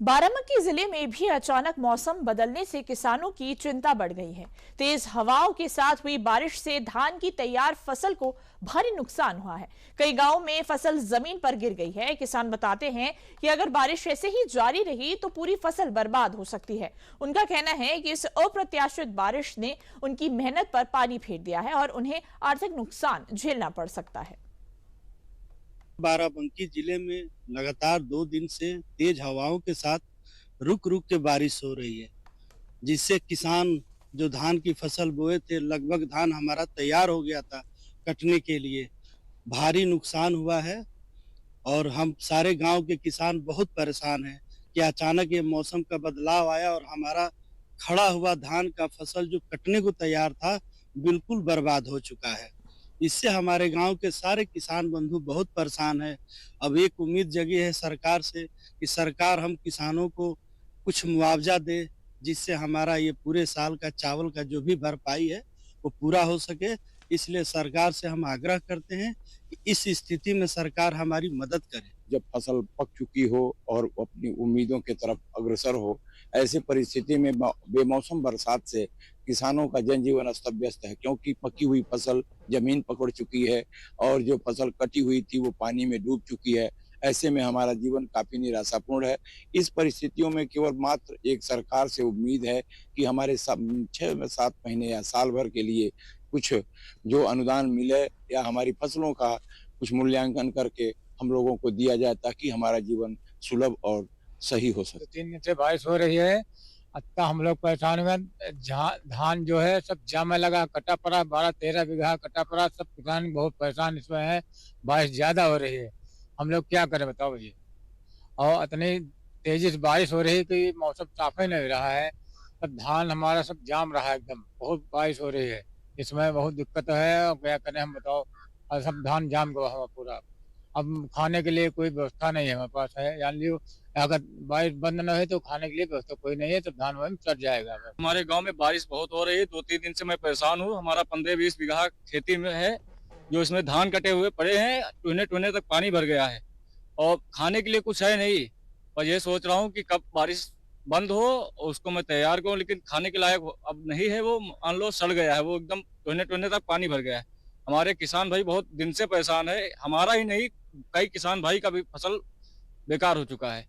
बाराबंकी जिले में भी अचानक मौसम बदलने से किसानों की चिंता बढ़ गई है। तेज हवाओं के साथ हुई बारिश से धान की तैयार फसल को भारी नुकसान हुआ है। कई गांवों में फसल जमीन पर गिर गई है। किसान बताते हैं कि अगर बारिश ऐसे ही जारी रही तो पूरी फसल बर्बाद हो सकती है। उनका कहना है कि इस अप्रत्याशित बारिश ने उनकी मेहनत पर पानी फेर दिया है और उन्हें आर्थिक नुकसान झेलना पड़ सकता है। बाराबंकी जिले में लगातार 2 दिन से तेज हवाओं के साथ रुक रुक के बारिश हो रही है, जिससे किसान जो धान की फसल बोए थे, लगभग धान हमारा तैयार हो गया था कटने के लिए। भारी नुकसान हुआ है और हम सारे गांव के किसान बहुत परेशान हैं कि अचानक ये मौसम का बदलाव आया और हमारा खड़ा हुआ धान का फसल जो कटने को तैयार था, बिल्कुल बर्बाद हो चुका है। इससे हमारे गांव के सारे किसान बंधु बहुत परेशान हैं। अब एक उम्मीद जगी है सरकार से कि सरकार हम किसानों को कुछ मुआवजा दे, जिससे हमारा ये पूरे साल का चावल का जो भी भरपाई है वो पूरा हो सके। इसलिए सरकार से हम आग्रह करते हैं कि इस स्थिति में सरकार हमारी मदद करे। जब फसल पक चुकी हो और अपनी उम्मीदों की तरफ अग्रसर हो, ऐसी परिस्थिति में बेमौसम बरसात से किसानों का जनजीवन अस्त व्यस्त है, क्योंकि पकी हुई फसल जमीन पकड़ चुकी है और जो फसल कटी हुई थी वो पानी में डूब चुकी है। ऐसे में हमारा जीवन काफी निराशापूर्ण है। इस परिस्थितियों में केवल मात्र एक सरकार से उम्मीद है कि हमारे 6-7 महीने या साल भर के लिए कुछ जो अनुदान मिले या हमारी फसलों का कुछ मूल्यांकन करके हम लोगों को दिया जाए, ताकि हमारा जीवन सुलभ और सही हो सके। 3 दिन से बारिश हो रही है। अब हम लोग परेशान हुए। धान जो है सब जाम में लगा, कटा पड़ा, 12-13 बीघा कटा पड़ा। सब किसान बहुत परेशान इसमें है। बारिश ज्यादा हो रही है, हम लोग क्या करें बताओ ये। और इतनी तेजी से बारिश हो रही है कि मौसम साफ ही नहीं रहा है। सब धान हमारा सब जाम रहा है, एकदम बहुत बारिश हो रही है। इसमें बहुत दिक्कत है और क्या करें हम बताओ। और सब धान जाम गया हमारा पूरा। अब खाने के लिए कोई व्यवस्था नहीं है हमारे पास है, जान लियो। अगर बारिश बंद न है तो खाने के लिए व्यवस्था कोई नहीं है, तो धान वहीं चढ़ जाएगा। हमारे गांव में बारिश बहुत हो रही है। 2-3 दिन से मैं परेशान हूँ। हमारा 15-20 बीघा खेती में है, जो इसमें धान कटे हुए पड़े हैं। टूने टूने तक पानी भर गया है और खाने के लिए कुछ है नहीं। और ये सोच रहा हूँ कि कब बारिश बंद हो उसको मैं तैयार करूँ, लेकिन खाने के लायक अब नहीं है। वो मान लो सड़ गया है, वो एकदम टूने टूने तक पानी भर गया है। हमारे किसान भाई बहुत दिन से परेशान है। हमारा ही नहीं, कई किसान भाई का भी फसल बेकार हो चुका है।